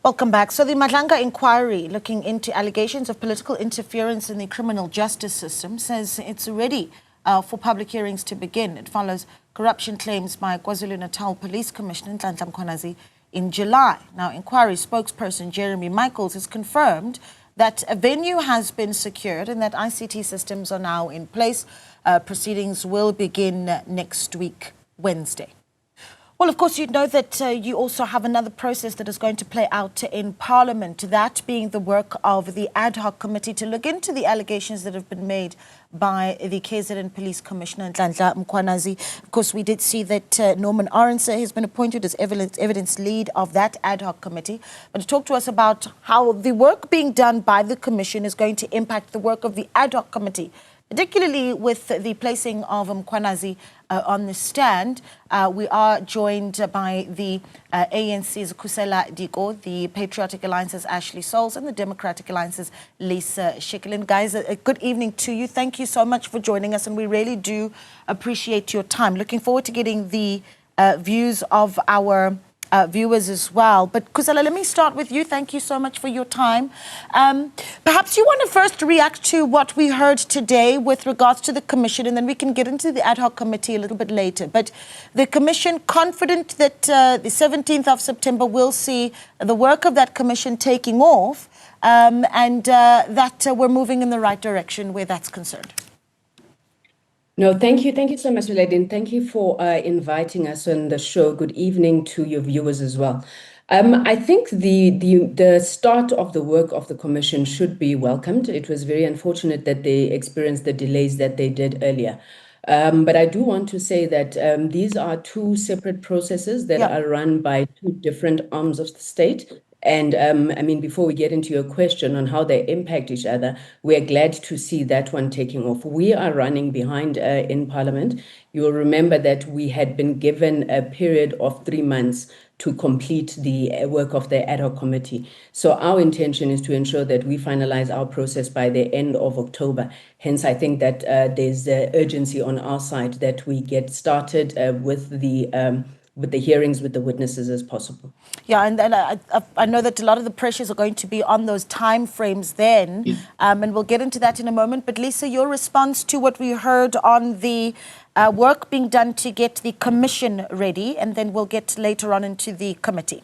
Welcome back. So the Madlanga inquiry, looking into allegations of political interference in the criminal justice system, says it's ready for public hearings to begin. It follows corruption claims by KwaZulu-Natal Police Commissioner Nhlanhla Mkhwanazi in July. Now, inquiry spokesperson Jeremy Michaels has confirmed that a venue has been secured and that ICT systems are now in place. Proceedings will begin next week, Wednesday. Well, of course, you know that you also have another process that is going to play out in Parliament, that being the work of the ad hoc committee to look into the allegations that have been made by the KZN Police Commissioner Nhlanhla Mkhwanazi. Of course, we did see that Norman Arendse has been appointed as evidence lead of that ad hoc committee. But to talk to us about how the work being done by the Commission is going to impact the work of the ad hoc committee, particularly with the placing of Mkhwanazi on the stand, we are joined by the ANC's Kusela Diko, the Patriotic Alliance's Ashley Souls, and the Democratic Alliance's Lisa Shikelin. Guys, a good evening to you. Thank you so much for joining us, and we really do appreciate your time. Looking forward to getting the views of our viewers as well. But Kusela, let me start with you. Thank you so much for your time. Perhaps you want to first react to what we heard today with regards to the Commission, and then we can get into the ad hoc committee a little bit later. But the Commission confident that the 17th of September will see the work of that Commission taking off and that we're moving in the right direction where that's concerned. No, thank you. Thank you so much, Lady, and thank you for inviting us on the show. Good evening to your viewers as well. I think the start of the work of the Commission should be welcomed. It was very unfortunate that they experienced the delays that they did earlier. But I do want to say that these are two separate processes that are run by two different arms of the state. And I mean, before we get into your question on how they impact each other, we're glad to see that one taking off. We are running behind in Parliament. You will remember that we had been given a period of 3 months to complete the work of the ad hoc committee. So our intention is to ensure that we finalize our process by the end of October. Hence, I think that there's urgency on our side that we get started with the hearings with the witnesses as possible. Yeah, and I know that a lot of the pressures are going to be on those time frames then, and we'll get into that in a moment. But Lisa, your response to what we heard on the work being done to get the Commission ready, and then we'll get later on into the committee.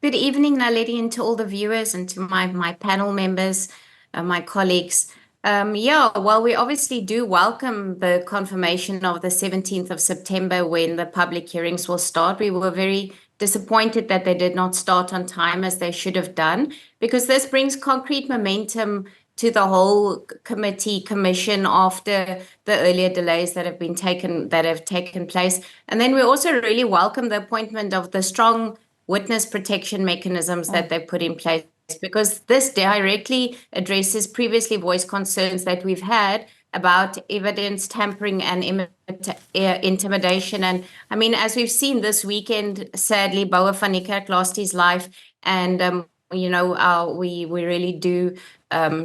Good evening, Naledi, and to all the viewers and to my panel members, my colleagues. Well, we obviously do welcome the confirmation of the 17th of September when the public hearings will start. We were very disappointed that they did not start on time as they should have done, because this brings concrete momentum to the whole commission after the earlier delays that have taken place. And then we also really welcome the appointment of the strong witness protection mechanisms that they've put in place, because this directly addresses previously voiced concerns that we've had about evidence tampering and intimidation. And I mean, as we've seen this weekend, sadly, Boa van Niekerk lost his life. And, you know, we really do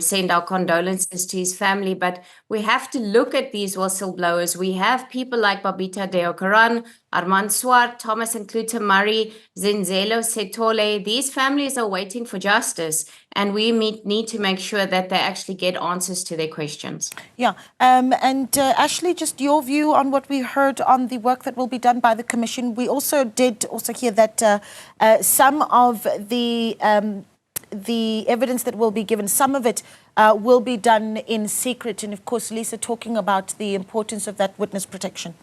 send our condolences to his family. But we have to look at these whistleblowers. We have people like Babita Deokaran, Armand Swart, Thomas and Clute Murray, Zenzelo Setole. These families are waiting for justice, and we need to make sure that they actually get answers to their questions. Yeah, and Ashley, just your view on what we heard on the work that will be done by the Commission. We also did hear that some of the evidence that will be given, some of it will be done in secret. And of course, Lisa, talking about the importance of that witness protection.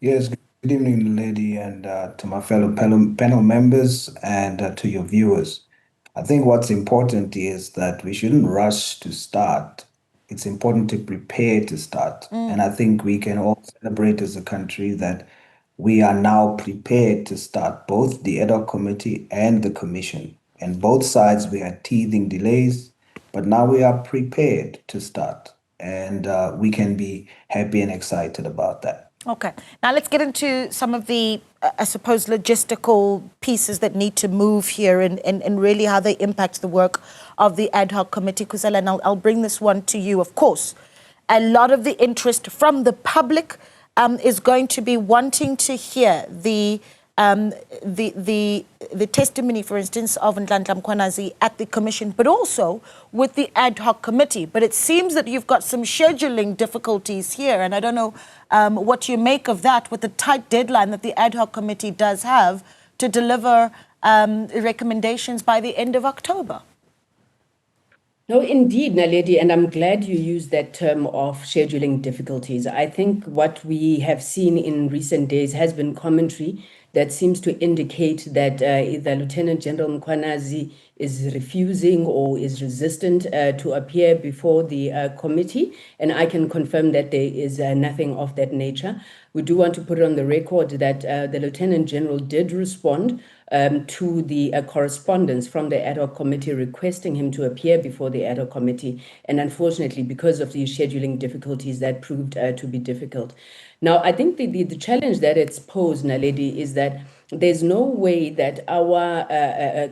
Yes, good evening, Lady, and to my fellow panel members and to your viewers. I think what's important is that we shouldn't rush to start. It's important to prepare to start. And I think we can all celebrate as a country that we are now prepared to start both the ad hoc committee and the Commission. And both sides, we had teething delays, but now we are prepared to start. And we can be happy and excited about that. Okay. Now let's get into some of the, I suppose, logistical pieces that need to move here and really how they impact the work of the ad hoc committee. Kusela, and I'll bring this one to you. Of course, a lot of the interest from the public is going to be wanting to hear the the testimony, for instance, of Nhlanhla Mkhwanazi at the commission, but also with the ad hoc committee. But it seems that you've got some scheduling difficulties here, and I don't know what you make of that with the tight deadline that the ad hoc committee does have to deliver recommendations by the end of October. No, indeed, Naledi, and I'm glad you used that term of scheduling difficulties. I think what we have seen in recent days has been commentary that seems to indicate that either Lieutenant General Mkhwanazi is refusing or is resistant to appear before the committee, and I can confirm that there is nothing of that nature. We do want to put it on the record that the Lieutenant General did respond to the correspondence from the ad hoc committee requesting him to appear before the ad hoc committee. And unfortunately, because of these scheduling difficulties, that proved to be difficult. Now, I think the challenge that it's posed, Naledi, is that there's no way that our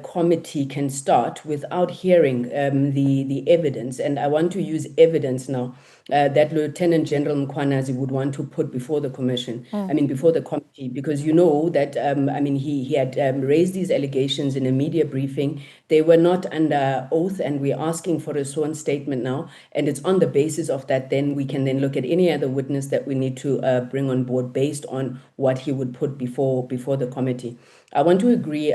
committee can start without hearing the evidence. And I want to use evidence now that Lieutenant General Mkhwanazi would want to put before the commission, before the committee, because you know that, he had raised these allegations in a media briefing. They were not under oath, and we're asking for a sworn statement now. And it's on the basis of that, then we can then look at any other witness that we need to bring on board based on what he would put before the committee. I want to agree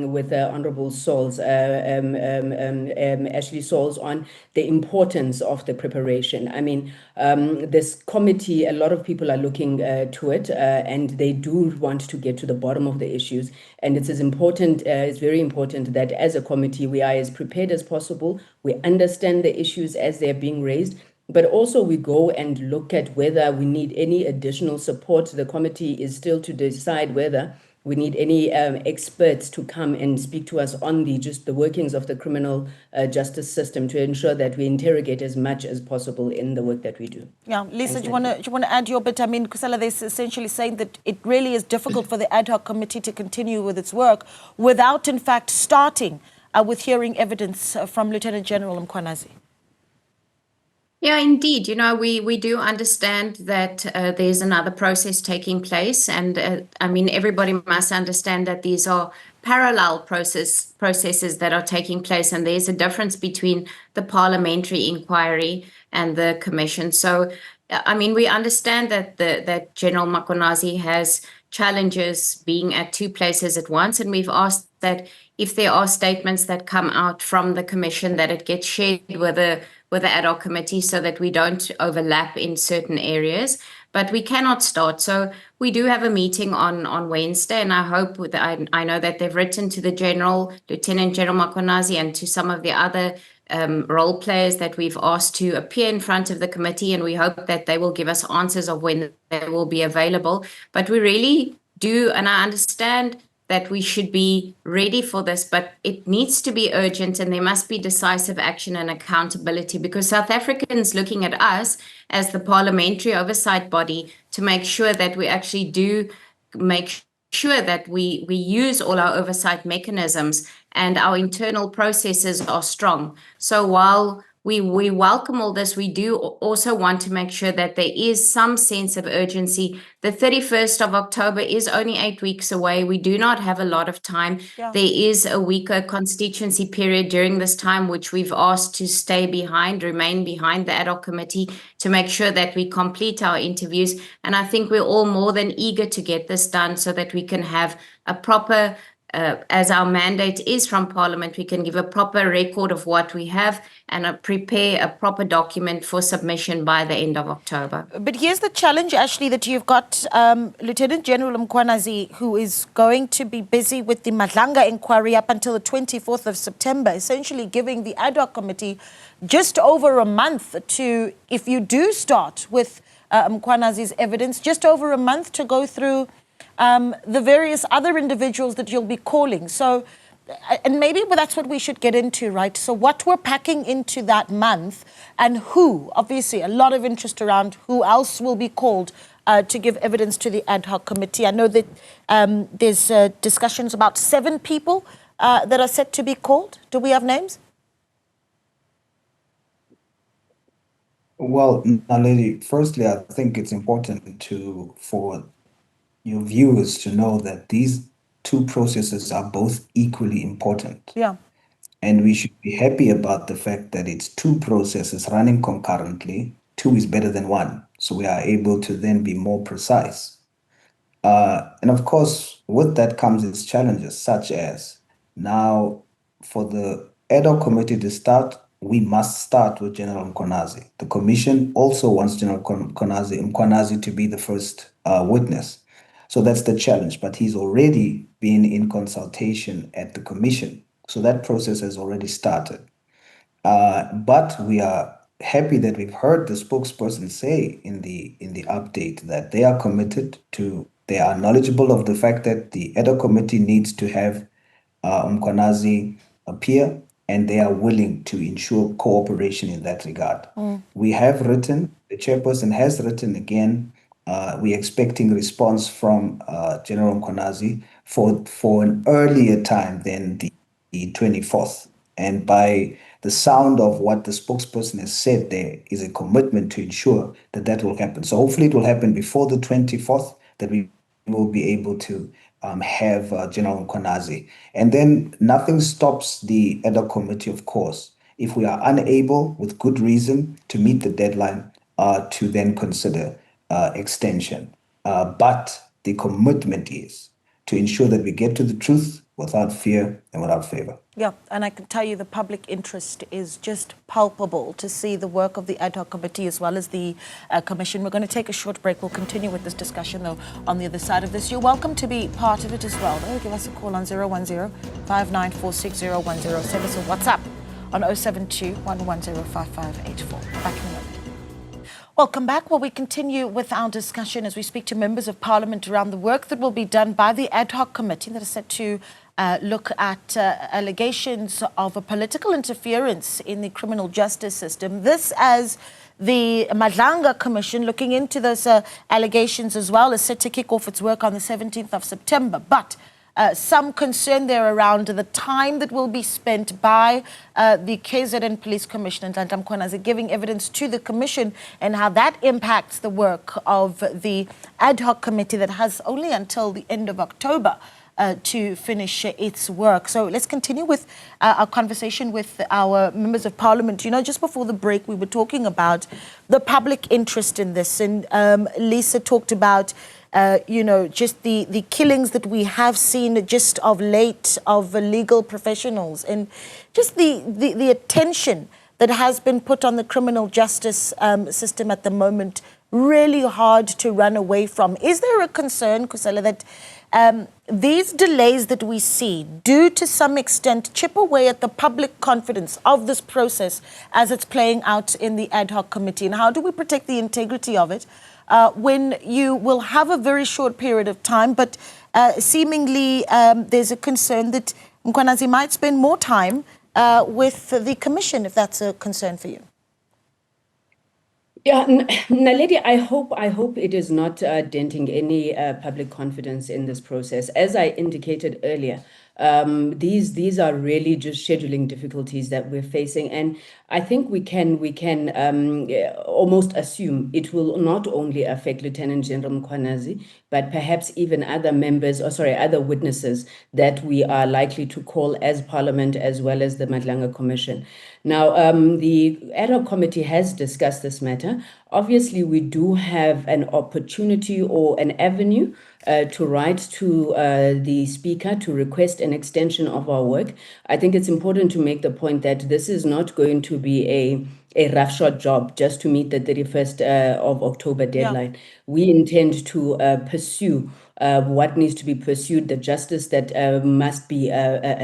with Honorable Sauls, Ashley Sauls, on the importance of the preparation. This committee, a lot of people are looking to it, and they do want to get to the bottom of the issues. And it's it's very important that as a committee, we are as prepared as possible. We understand the issues as they're being raised, but also we go and look at whether we need any additional support. The committee is still to decide whether we need any experts to come and speak to us on the workings of the criminal justice system to ensure that we interrogate as much as possible in the work that we do. Yeah, Lisa, do you want to add your bit? Kusala, they're essentially saying that it really is difficult for the ad hoc committee to continue with its work without, in fact, starting with hearing evidence from Lieutenant General Mkhwanazi. Yeah, indeed. We do understand that there's another process taking place. And everybody must understand that these are parallel processes that are taking place. And there's a difference between the parliamentary inquiry and the commission. So, we understand that General Mkhwanazi has challenges being at two places at once. And we've asked that if there are statements that come out from the commission, that it gets shared with the ad hoc committee so that we don't overlap in certain areas. But we cannot start. So we do have a meeting on Wednesday, and I hope I know that they've written to the Lieutenant General Mkhwanazi, and to some of the other role players that we've asked to appear in front of the committee, and we hope that they will give us answers of when they will be available. But we really do, and I understand that we should be ready for this, but it needs to be urgent, and there must be decisive action and accountability, because South Africans looking at us as the parliamentary oversight body to make sure that we actually do make sure that we use all our oversight mechanisms and our internal processes are strong. So while we welcome all this, we do also want to make sure that there is some sense of urgency. The 31st of October is only 8 weeks away. We do not have a lot of time. Yeah. There is a weaker constituency period during this time, which we've asked to remain behind the ad hoc committee to make sure that we complete our interviews. And I think we're all more than eager to get this done so that we can have a proper as our mandate is from Parliament, we can give a proper record of what we have and prepare a proper document for submission by the end of October. But here's the challenge, Ashley, that you've got Lieutenant General Mkhwanazi, who is going to be busy with the Madlanga inquiry up until the 24th of September, essentially giving the ad hoc committee just over a month to, if you do start with Mkhwanazi's evidence, just over a month to go through the various other individuals that you'll be calling. So, and maybe that's what we should get into, right? So what we're packing into that month, and who, obviously a lot of interest around who else will be called to give evidence to the ad hoc committee. I know that there's discussions about 7 people that are set to be called. Do we have names? Well, Naledi, firstly, I think it's important for your viewers to know that these two processes are both equally important. Yeah. And we should be happy about the fact that it's two processes running concurrently. Two is better than one. So we are able to then be more precise. And of course, with that comes its challenges, such as now for the ad hoc committee to start, we must start with General Mkhwanazi. The commission also wants General Mkhwanazi to be the first witness. So that's the challenge. But he's already been in consultation at the commission. So that process has already started. But we are happy that we've heard the spokesperson say in the update that they are committed to, they are knowledgeable of the fact that the ad hoc committee needs to have Mkhwanazi appear, and they are willing to ensure cooperation in that regard. We have written, the chairperson has written again, we're expecting response from General Mkhwanazi for an earlier time than the 24th. And by the sound of what the spokesperson has said, there is a commitment to ensure that that will happen. So hopefully it will happen before the 24th, that we will be able to have General Mkhwanazi. And then nothing stops the ad hoc committee, of course, if we are unable, with good reason, to meet the deadline, to then consider extension. But the commitment is to ensure that we get to the truth without fear and without favor. Yeah, and I can tell you the public interest is just palpable to see the work of the ad hoc committee as well as the commission. We're going to take a short break. We'll continue with this discussion, though, on the other side of this. You're welcome to be part of it as well, though. Give us a call on 010-5946-010. Send us a WhatsApp on 072-110-5584. Back in a moment. Welcome back. Well, we continue with our discussion as we speak to members of parliament around the work that will be done by the ad hoc committee that is set to look at allegations of a political interference in the criminal justice system. This as the Madlanga Commission, looking into those allegations as well, is set to kick off its work on the 17th of September. But some concern there around the time that will be spent by the KZN Police Commissioner, Nhlanhla Mkhwanazi, giving evidence to the Commission and how that impacts the work of the ad hoc committee that has only until the end of October to finish its work. So let's continue with our conversation with our members of parliament. You know, just before the break, we were talking about the public interest in this. And Lisa talked about just the killings that we have seen just of late of legal professionals, and just the attention that has been put on the criminal justice system at the moment, really hard to run away from. Is there a concern, Kusela, that these delays that we see do to some extent chip away at the public confidence of this process as it's playing out in the ad hoc committee? And how do we protect the integrity of it when you will have a very short period of time, but seemingly there's a concern that Mkhwanazi might spend more time with the commission, if that's a concern for you? Yeah, Naledi, I hope it is not denting any public confidence in this process. As I indicated earlier, these are really just scheduling difficulties that we're facing, and I think we can almost assume it will not only affect Lieutenant General Mkhwanazi, but perhaps even other other witnesses that we are likely to call as Parliament, as well as the Madlanga Commission. Now, the ad hoc committee has discussed this matter. Obviously, we do have an opportunity or an avenue to write to the Speaker to request an extension of our work. I think it's important to make the point that this is not going to be a roughshod job just to meet the 31st of October deadline. Yeah. We intend to pursue what needs to be pursued, the justice that must be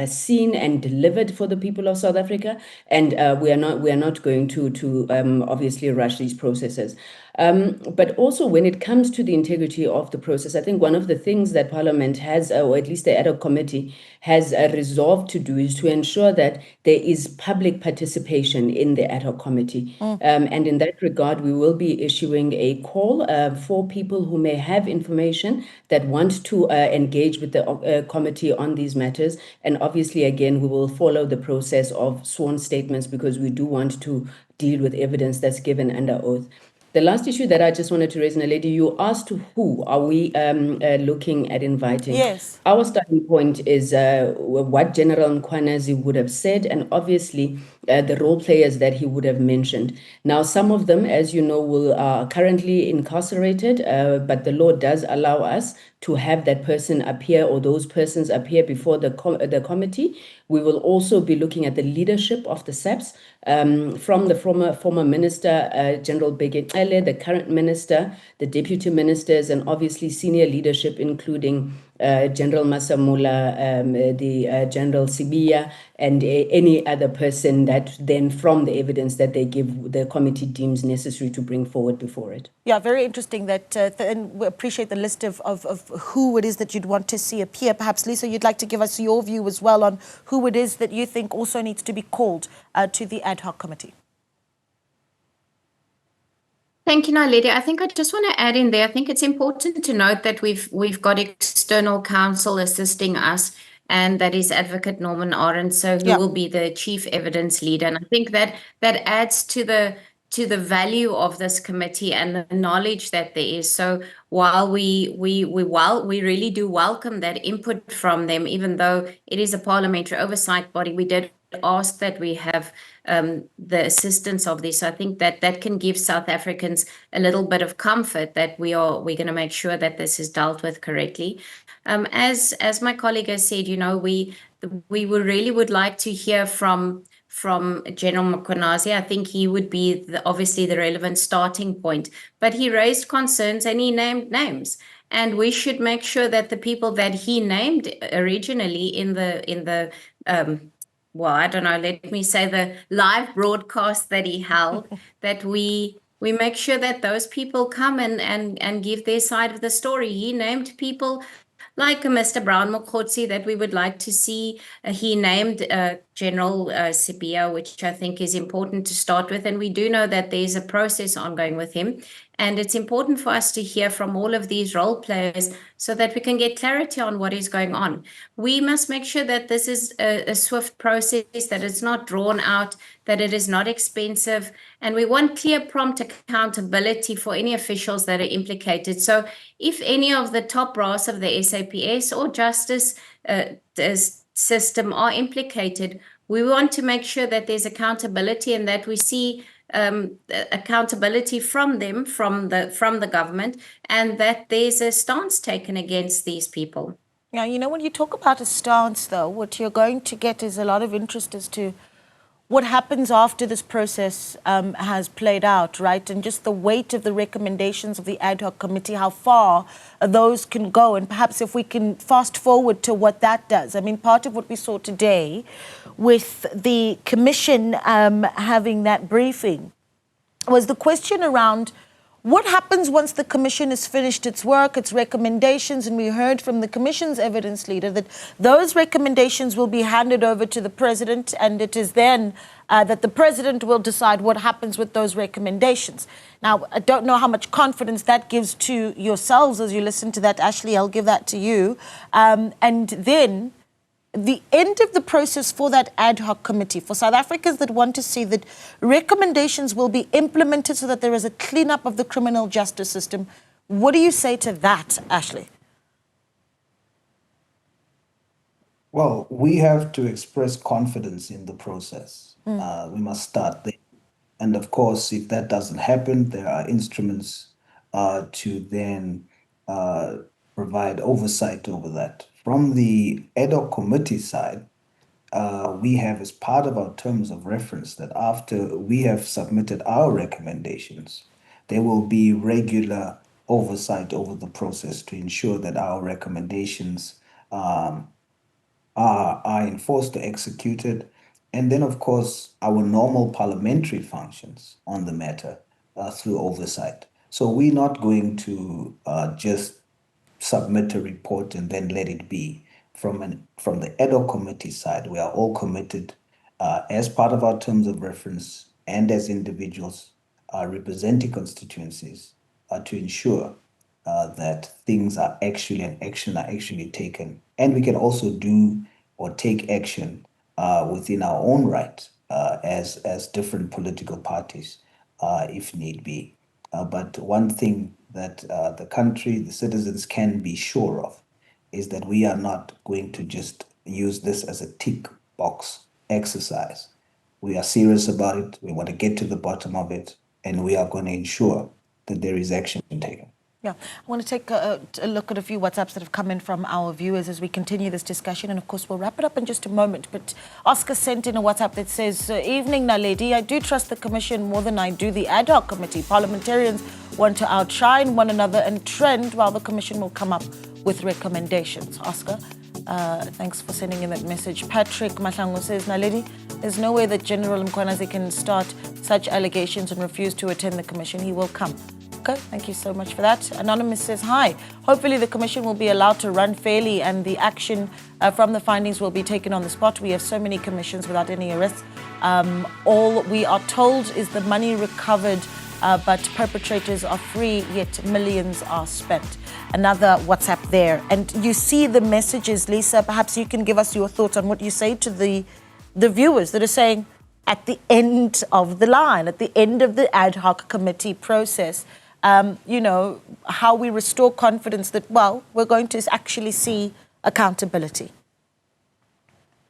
seen and delivered for the people of South Africa, and we are not going to obviously rush these processes. But also, when it comes to the integrity of the process, I think one of the things that Parliament has, or at least the ad hoc committee has resolved to do, is to ensure that there is public participation in the ad hoc committee. And in that regard, we will be issuing a call for people who may have information that want to engage with the committee on these matters. And obviously, again, we will follow the process of sworn statements, because we do want to deal with evidence that's given under oath. The last issue that I just wanted to raise, Naledi, you asked who are we looking at inviting? Yes. Our starting point is what General Mkhwanazi would have said, and obviously the role players that he would have mentioned. Now, some of them, as you know, are currently incarcerated, but the law does allow us to have that person appear or those persons appear before the committee. We will also be looking at the leadership of the SAPS from the former Minister, General Nhlanhla, the current minister, the deputy ministers, and obviously senior leadership, including General Masamula, the General Sibiya, and any other person that then from the evidence that they give, the committee deems necessary to bring forward before it. Yeah, very interesting that, and we appreciate the list of who it is that you'd want to see appear. Perhaps, Lisa, you'd like to give us your view as well on who it is that you think also needs to be called to the ad hoc committee. Thank you, Naledi. I think I just want to add in there, I think it's important to note that we've got external counsel assisting us, and that is Advocate Norman Arendse, who will be the chief evidence leader. And I think that adds to the value of this committee and the knowledge that there is. So while we really do welcome that input from them, even though it is a parliamentary oversight body, we did ask that we have the assistance of this. I think that can give South Africans a little bit of comfort that we're going to make sure that this is dealt with correctly. As my colleague has said, you know, we really would like to hear from General Mkhwanazi. I think he would be obviously the relevant starting point, but he raised concerns and he named names. And we should make sure that the people that he named originally in the well, I don't know, let me say the live broadcast that he held, that we make sure that those people come and give their side of the story. He named people like Mr. Brown Mokgotsi that we would like to see. He named General Sibiya, which I think is important to start with. And we do know that there's a process ongoing with him. And it's important for us to hear from all of these role players so that we can get clarity on what is going on. We must make sure that this is a swift process, that it's not drawn out, that it is not expensive. And we want clear, prompt accountability for any officials that are implicated. So if any of the top brass of the SAPS or justice system are implicated, we want to make sure that there's accountability and that we see accountability from them, from the government, and that there's a stance taken against these people. Yeah, you know, when you talk about a stance, though, what you're going to get is a lot of interest as to what happens after this process has played out, right? And just the weight of the recommendations of the ad hoc committee, how far those can go. And perhaps if we can fast forward to what that does. I mean, part of what we saw today with the commission having that briefing was the question around what happens once the commission has finished its work, its recommendations, and we heard from the commission's evidence leader that those recommendations will be handed over to the president, and it is then that the president will decide what happens with those recommendations. Now, I don't know how much confidence that gives to yourselves as you listen to that. Ashley, I'll give that to you. And then the end of the process for that ad hoc committee, for South Africans that want to see that recommendations will be implemented so that there is a cleanup of the criminal justice system. What do you say to that, Ashley? Well, we have to express confidence in the process. We must start there. And of course, if that doesn't happen, there are instruments to then provide oversight over that. From the ad hoc committee side, we have as part of our terms of reference that after we have submitted our recommendations, there will be regular oversight over the process to ensure that our recommendations are enforced or executed. And then, of course, our normal parliamentary functions on the matter through oversight. So we're not going to just submit a report and then let it be. From the ad hoc committee side, we are all committed as part of our terms of reference and as individuals representing constituencies to ensure that things are actually and action are actually taken. And we can also do or take action within our own right as different political parties if need be. But one thing that the country, the citizens can be sure of is that we are not going to just use this as a tick box exercise. We are serious about it. We want to get to the bottom of it, and we are going to ensure that there is action taken. Yeah, I want to take a look at a few WhatsApps that have come in from our viewers as we continue this discussion. And of course, we'll wrap it up in just a moment. But Oscar sent in a WhatsApp that says, evening, Naledi. I do trust the Commission more than I do the ad hoc committee. Parliamentarians want to outshine one another and trend while the Commission will come up with recommendations. Oscar, thanks for sending in that message. Patrick Mahlangu says, Naledi, there's no way that General Mkhwanazi can start such allegations and refuse to attend the Commission. He will come. Okay, thank you so much for that. Anonymous says, hi. Hopefully the Commission will be allowed to run fairly and the action from the findings will be taken on the spot. We have so many commissions without any arrests. All we are told is the money recovered, but perpetrators are free, yet millions are spent. Another WhatsApp there. And you see the messages, Lisa. Perhaps you can give us your thoughts on what you say to the viewers that are saying, at the end of the line, at the end of the ad hoc committee process, how we restore confidence that, well, we're going to actually see accountability.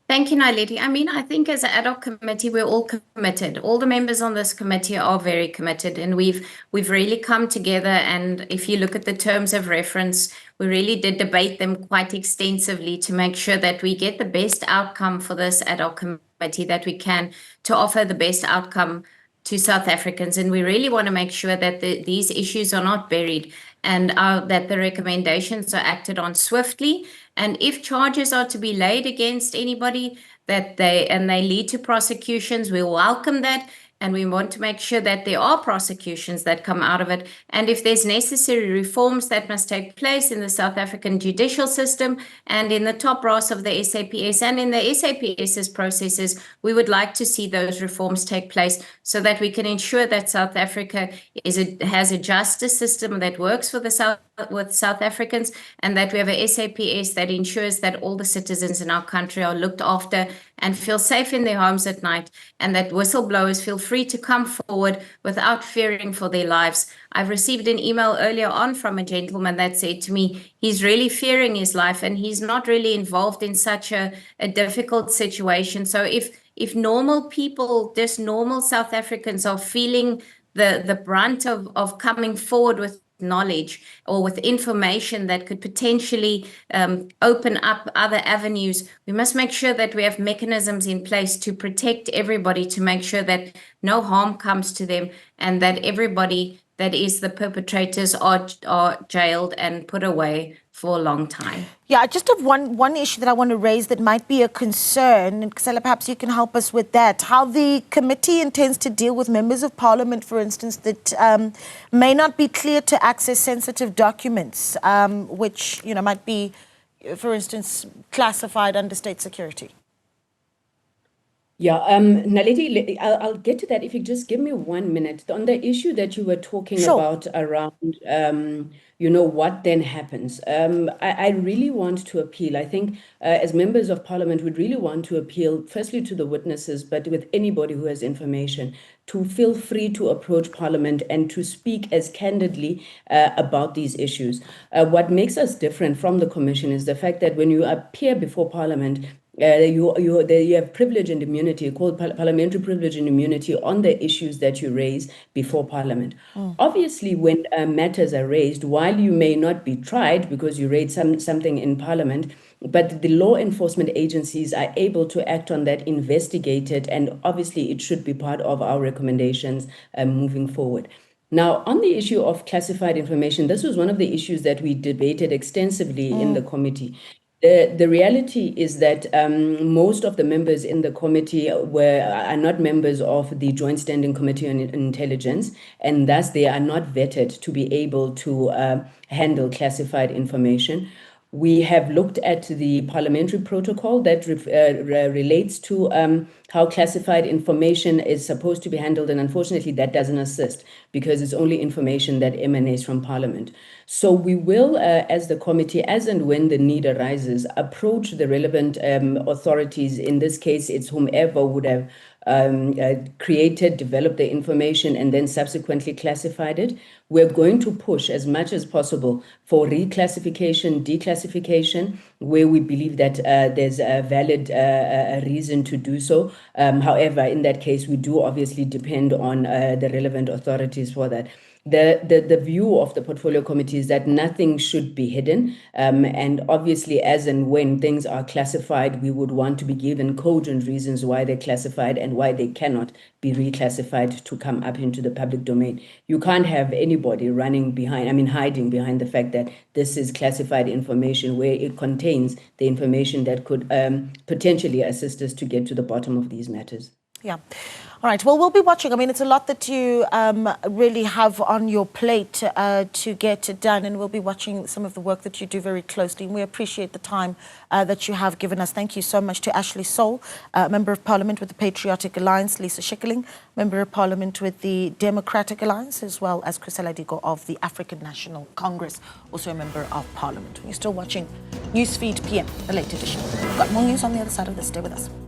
Thank you, Naledi. I mean, I think as an ad hoc committee, we're all committed. All the members on this committee are very committed, and we've really come together. And if you look at the terms of reference, we really did debate them quite extensively to make sure that we get the best outcome for this ad hoc committee that we can, to offer the best outcome to South Africans. And we really want to make sure that these issues are not buried, and that the recommendations are acted on swiftly. And if charges are to be laid against anybody, that they lead to prosecutions, we welcome that. And we want to make sure that there are prosecutions that come out of it. And if there's necessary reforms that must take place in the South African judicial system and in the top brass of the SAPS and in the SAPS's processes, we would like to see those reforms take place so that we can ensure that South Africa has a justice system that works with South Africans, and that we have a SAPS that ensures that all the citizens in our country are looked after and feel safe in their homes at night, and that whistleblowers feel free to come forward without fearing for their lives. I've received an email earlier on from a gentleman that said to me, he's really fearing his life and he's not really involved in such a difficult situation. So if normal people, just normal South Africans, are feeling the brunt of coming forward with knowledge or with information that could potentially open up other avenues, we must make sure that we have mechanisms in place to protect everybody, to make sure that no harm comes to them, and that everybody that is the perpetrators are jailed and put away for a long time. Yeah, I just have one issue that I want to raise that might be a concern, and Ksela, perhaps you can help us with that. How the committee intends to deal with members of parliament, for instance, that may not be clear to access sensitive documents, which might be, for instance, classified under state security. Yeah, Naledi, I'll get to that if you just give me 1 minute. On the issue that you were talking about around, what then happens. I really want to appeal. I think as members of parliament, we'd really want to appeal, firstly to the witnesses, but with anybody who has information, to feel free to approach parliament and to speak as candidly about these issues. What makes us different from the commission is the fact that when you appear before parliament, you have privilege and immunity, called parliamentary privilege and immunity, on the issues that you raise before parliament. Obviously, when matters are raised, while you may not be tried because you raised something in parliament, but the law enforcement agencies are able to act on that, investigate it, and obviously it should be part of our recommendations moving forward. Now, on the issue of classified information, this was one of the issues that we debated extensively in the committee. The reality is that most of the members in the committee are not members of the Joint Standing Committee on Intelligence, and thus they are not vetted to be able to handle classified information. We have looked at the parliamentary protocol that relates to how classified information is supposed to be handled, and unfortunately that doesn't assist. because it's only information that emanates from Parliament. So we will, as the committee, as and when the need arises, approach the relevant authorities. In this case, it's whomever would have created, developed the information, and then subsequently classified it. We're going to push as much as possible for reclassification, declassification, where we believe that there's a valid reason to do so. However, in that case, we do obviously depend on the relevant authorities for that. The view of the portfolio committee is that nothing should be hidden, and obviously as and when things are classified, we would want to be given cogent reasons why they're classified and why they cannot be reclassified to come up into the public domain. You can't have anybody hiding behind the fact that this is classified information where it contains the information that could potentially assist us to get to the bottom of these matters. Yeah. All right. Well, we'll be watching. I mean, it's a lot that you really have on your plate to get done, and we'll be watching some of the work that you do very closely. And we appreciate the time that you have given us. Thank you so much to Ashley Soul, Member of Parliament with the Patriotic Alliance, Lisa Schikkeling, Member of Parliament with the Democratic Alliance, as well as Chrisela Diko of the African National Congress, also a Member of Parliament. You're still watching Newsfeed PM, the late edition. We've got more news on the other side of this. Stay with us.